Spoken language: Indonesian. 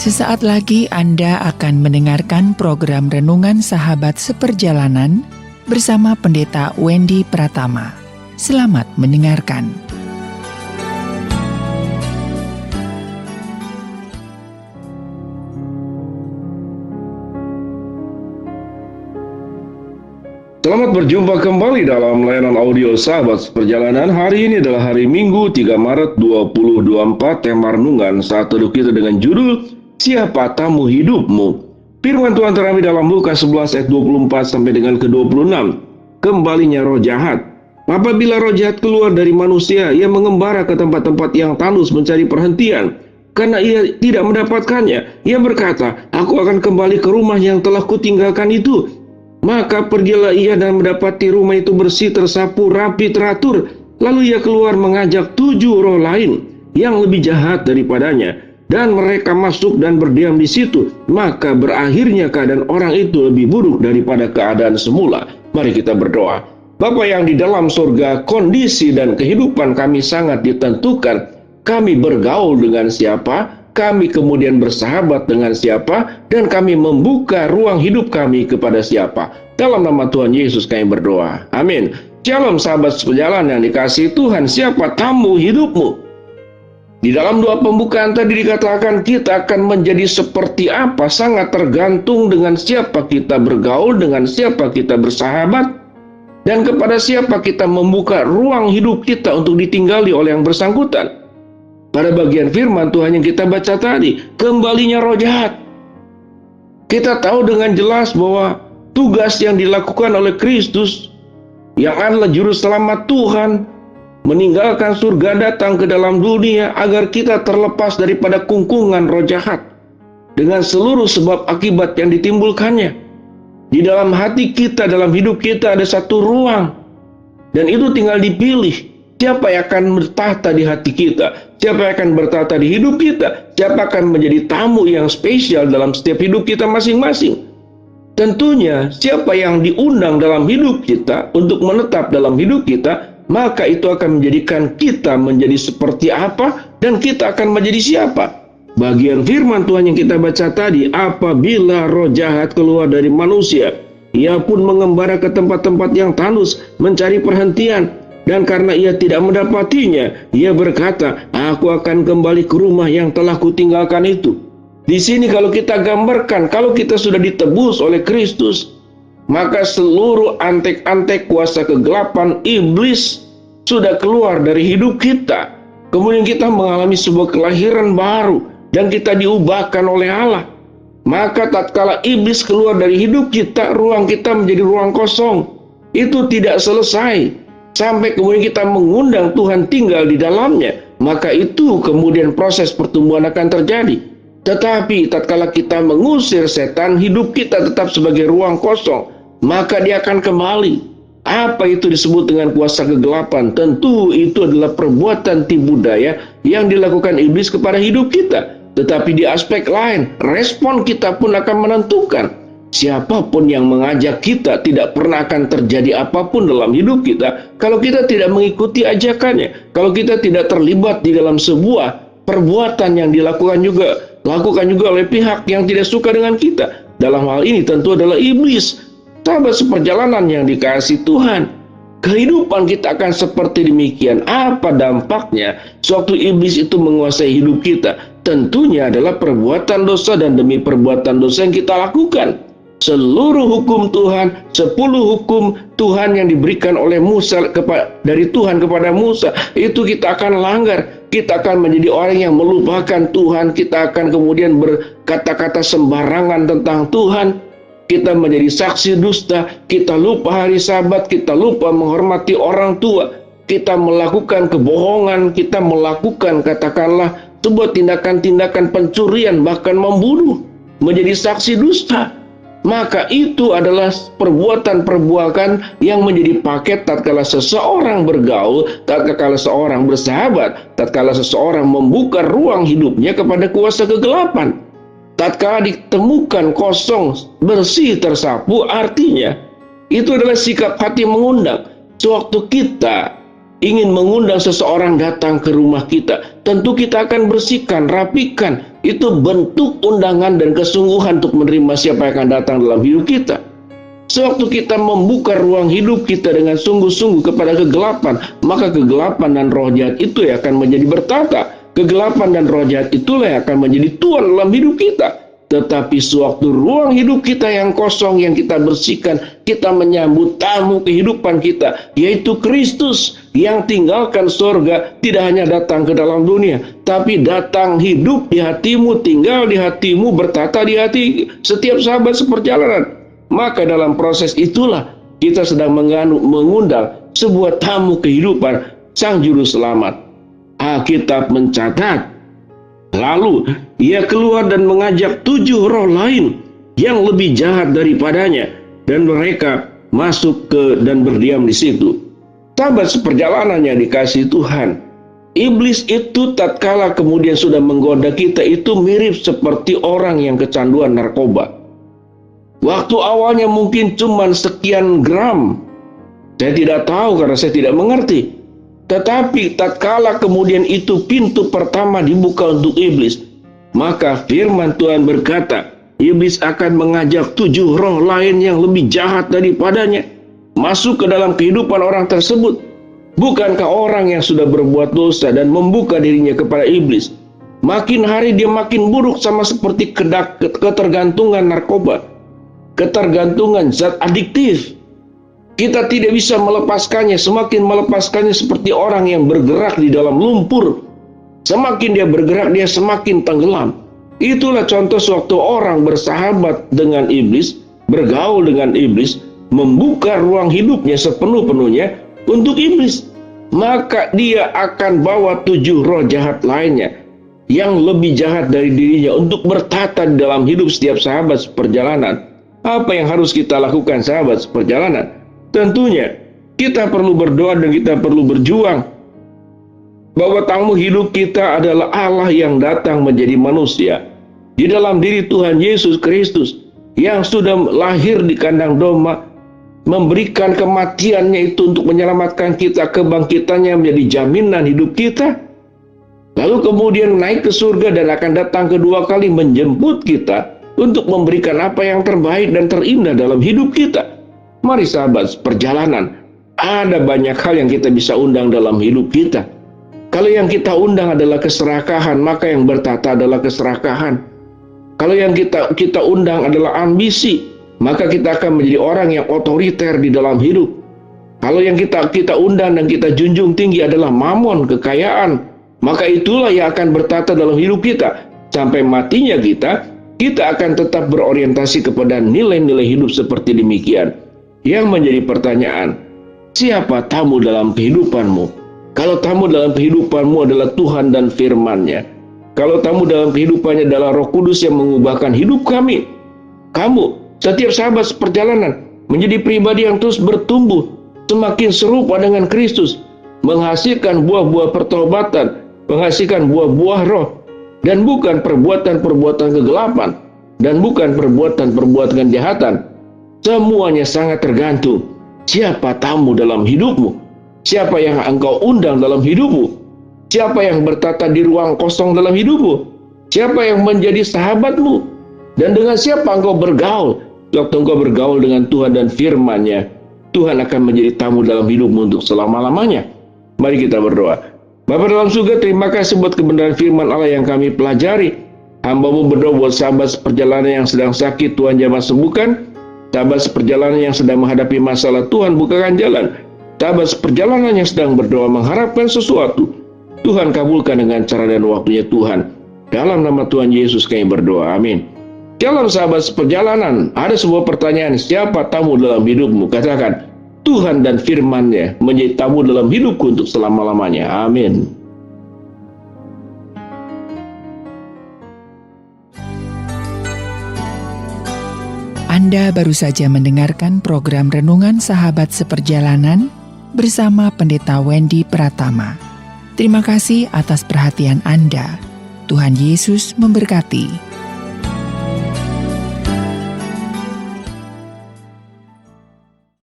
Sesaat lagi Anda akan mendengarkan program Renungan Sahabat Seperjalanan bersama Pendeta Wendy Pratama. Selamat mendengarkan. Selamat berjumpa kembali dalam layanan audio Sahabat Seperjalanan. Hari ini adalah hari Minggu 3 Maret 2024. Tema renungan saat teduh kita dengan judul Siapa Tamu Hidupmu. Firman Tuhan terambil dalam Lukas 11 ayat 24 sampai dengan ke-26. Kembalinya roh jahat. Apabila roh jahat keluar dari manusia, ia mengembara ke tempat-tempat yang tandus mencari perhentian. Karena ia tidak mendapatkannya, ia berkata, "Aku akan kembali ke rumah yang telah kutinggalkan itu." Maka pergilah ia dan mendapati rumah itu bersih, tersapu, rapi, teratur. Lalu ia keluar mengajak 7 roh lain yang lebih jahat daripadanya. Dan mereka masuk dan berdiam di situ. Maka berakhirnya keadaan orang itu lebih buruk daripada keadaan semula. Mari kita berdoa. Bapa yang di dalam surga, kondisi dan kehidupan kami sangat ditentukan. Kami bergaul dengan siapa? Kami kemudian bersahabat dengan siapa, dan kami membuka ruang hidup kami kepada siapa. Dalam nama Tuhan Yesus kami berdoa. Amin. Shalom sahabat seperjalanan yang dikasihi Tuhan. Siapa tamu hidupmu? Di dalam doa pembukaan tadi dikatakan kita akan menjadi seperti apa sangat tergantung dengan siapa kita bergaul, dengan siapa kita bersahabat, dan kepada siapa kita membuka ruang hidup kita untuk ditinggali oleh yang bersangkutan. Pada bagian firman Tuhan yang kita baca tadi, kembalinya roh jahat. Kita tahu dengan jelas bahwa tugas yang dilakukan oleh Kristus, yang adalah juru selamat Tuhan, meninggalkan surga datang ke dalam dunia agar kita terlepas daripada kungkungan roh jahat dengan seluruh sebab akibat yang ditimbulkannya. Di dalam hati kita, dalam hidup kita ada satu ruang, dan itu tinggal dipilih. Siapa yang akan bertahta di hati kita? Siapa yang akan bertahta di hidup kita? Siapa akan menjadi tamu yang spesial dalam setiap hidup kita masing-masing? Tentunya siapa yang diundang dalam hidup kita untuk menetap dalam hidup kita, maka itu akan menjadikan kita menjadi seperti apa dan kita akan menjadi siapa. Bagian firman Tuhan yang kita baca tadi, apabila roh jahat keluar dari manusia, ia pun mengembara ke tempat-tempat yang tandus mencari perhentian. Dan karena ia tidak mendapatinya, ia berkata, "Aku akan kembali ke rumah yang telah kutinggalkan itu." Di sini kalau kita gambarkan, kalau kita sudah ditebus oleh Kristus, maka seluruh antek-antek kuasa kegelapan iblis sudah keluar dari hidup kita. Kemudian kita mengalami sebuah kelahiran baru dan kita diubahkan oleh Allah. Maka tatkala iblis keluar dari hidup kita, ruang kita menjadi ruang kosong. Itu tidak selesai sampai kemudian kita mengundang Tuhan tinggal di dalamnya, maka itu kemudian proses pertumbuhan akan terjadi. Tetapi tatkala kita mengusir setan, hidup kita tetap sebagai ruang kosong, maka dia akan kembali. Apa itu disebut dengan kuasa kegelapan? Tentu itu adalah perbuatan tipu daya yang dilakukan iblis kepada hidup kita. Tetapi di aspek lain, respon kita pun akan menentukan. Siapapun yang mengajak kita, tidak pernah akan terjadi apapun dalam hidup kita kalau kita tidak mengikuti ajakannya. Kalau kita tidak terlibat di dalam sebuah perbuatan yang lakukan juga oleh pihak yang tidak suka dengan kita. Dalam hal ini tentu adalah iblis. Sahabat seperjalanan yang dikasihi Tuhan, kehidupan kita akan seperti demikian. Apa dampaknya sewaktu iblis itu menguasai hidup kita? Tentunya adalah perbuatan dosa, dan demi perbuatan dosa yang kita lakukan, seluruh hukum Tuhan, 10 hukum Tuhan yang diberikan oleh Musa dari Tuhan kepada Musa, itu kita akan langgar. Kita akan menjadi orang yang melupakan Tuhan. Kita akan kemudian berkata-kata sembarangan tentang Tuhan. Kita menjadi saksi dusta. Kita lupa hari Sabat. Kita lupa menghormati orang tua. Kita melakukan kebohongan. Kita melakukan katakanlah sebuah tindakan-tindakan pencurian, bahkan membunuh, menjadi saksi dusta. Maka itu adalah perbuatan-perbuatan yang menjadi paket tatkala seseorang bergaul, tatkala seseorang bersahabat, tatkala seseorang membuka ruang hidupnya kepada kuasa kegelapan. Tatkala ditemukan kosong, bersih, tersapu, artinya itu adalah sikap hati mengundang. Sewaktu kita ingin mengundang seseorang datang ke rumah kita, tentu kita akan bersihkan, rapikan. Itu bentuk undangan dan kesungguhan untuk menerima siapa yang akan datang dalam hidup kita. Sewaktu kita membuka ruang hidup kita dengan sungguh-sungguh kepada kegelapan, maka kegelapan dan roh jahat itu yang akan menjadi bertata. Kegelapan dan roh jahat itulah yang akan menjadi tuan dalam hidup kita. Tetapi sewaktu ruang hidup kita yang kosong, yang kita bersihkan, kita menyambut tamu kehidupan kita, yaitu Kristus yang tinggalkan surga, tidak hanya datang ke dalam dunia, tapi datang hidup di hatimu, tinggal di hatimu, bertata di hati setiap sahabat seperjalanan. Maka dalam proses itulah kita sedang mengundang sebuah tamu kehidupan, Sang Juru Selamat. Alkitab mencatat, lalu ia keluar dan mengajak 7 roh lain yang lebih jahat daripadanya, dan mereka masuk ke dan berdiam di situ. Sahabat seperjalanan yang dikasihi Tuhan, iblis itu tatkala kemudian sudah menggoda kita itu mirip seperti orang yang kecanduan narkoba. Waktu awalnya mungkin cuma sekian gram, saya tidak tahu karena saya tidak mengerti. Tetapi tatkala kemudian itu pintu pertama dibuka untuk iblis, maka firman Tuhan berkata, iblis akan mengajak 7 roh lain yang lebih jahat daripadanya masuk ke dalam kehidupan orang tersebut. Bukankah orang yang sudah berbuat dosa dan membuka dirinya kepada iblis, makin hari dia makin buruk, sama seperti ketergantungan narkoba, ketergantungan zat adiktif. Kita tidak bisa melepaskannya, semakin melepaskannya seperti orang yang bergerak di dalam lumpur. Semakin dia bergerak, dia semakin tenggelam. Itulah contoh sewaktu orang bersahabat dengan iblis, bergaul dengan iblis, membuka ruang hidupnya sepenuh-penuhnya untuk iblis. Maka dia akan bawa 7 roh jahat lainnya yang lebih jahat dari dirinya untuk bertata di dalam hidup setiap sahabat seperjalanan. Apa yang harus kita lakukan sahabat seperjalanan? Tentunya kita perlu berdoa dan kita perlu berjuang bahwa tamu hidup kita adalah Allah yang datang menjadi manusia di dalam diri Tuhan Yesus Kristus yang sudah lahir di kandang domba, memberikan kematiannya itu untuk menyelamatkan kita, kebangkitannya menjadi jaminan hidup kita, lalu kemudian naik ke surga dan akan datang kedua kali menjemput kita untuk memberikan apa yang terbaik dan terindah dalam hidup kita. Mari sahabat perjalanan, ada banyak hal yang kita bisa undang dalam hidup kita. Kalau yang kita undang adalah keserakahan, maka yang bertata adalah keserakahan. Kalau yang kita undang adalah ambisi, maka kita akan menjadi orang yang otoriter di dalam hidup. Kalau yang kita undang dan kita junjung tinggi adalah mamon, kekayaan, maka itulah yang akan bertata dalam hidup kita. Sampai matinya kita akan tetap berorientasi kepada nilai-nilai hidup seperti demikian. Yang menjadi pertanyaan, siapa tamu dalam kehidupanmu? Kalau tamu dalam kehidupanmu adalah Tuhan dan firman-Nya, kalau tamu dalam kehidupannya adalah Roh Kudus yang mengubahkan hidup kami, kamu, setiap sahabat seperjalanan, menjadi pribadi yang terus bertumbuh, semakin serupa dengan Kristus, menghasilkan buah-buah pertobatan, menghasilkan buah-buah roh, dan bukan perbuatan-perbuatan kegelapan, dan bukan perbuatan-perbuatan kejahatan. Semuanya sangat tergantung siapa tamu dalam hidupmu, siapa yang engkau undang dalam hidupmu, siapa yang bertata di ruang kosong dalam hidupmu, siapa yang menjadi sahabatmu, dan dengan siapa engkau bergaul. Waktu engkau bergaul dengan Tuhan dan firman-Nya, Tuhan akan menjadi tamu dalam hidupmu untuk selama-lamanya. Mari kita berdoa. Bapa dalam surga, terima kasih buat kebenaran firman Allah yang kami pelajari. Hamba-Mu berdoa buat sahabat seperjalanan yang sedang sakit, Tuhan jamah sembuhkan. Sahabat seperjalanan yang sedang menghadapi masalah, Tuhan bukakan jalan. Sahabat seperjalanan yang sedang berdoa mengharapkan sesuatu, Tuhan kabulkan dengan cara dan waktunya Tuhan. Dalam nama Tuhan Yesus kami berdoa, amin. Dalam sahabat seperjalanan, ada sebuah pertanyaan, siapa tamu dalam hidupmu? Katakan, Tuhan dan firman-Nya menjadi tamu dalam hidupku untuk selama-lamanya, amin. Anda baru saja mendengarkan program Renungan Sahabat Seperjalanan bersama Pendeta Wendy Pratama. Terima kasih atas perhatian Anda. Tuhan Yesus memberkati.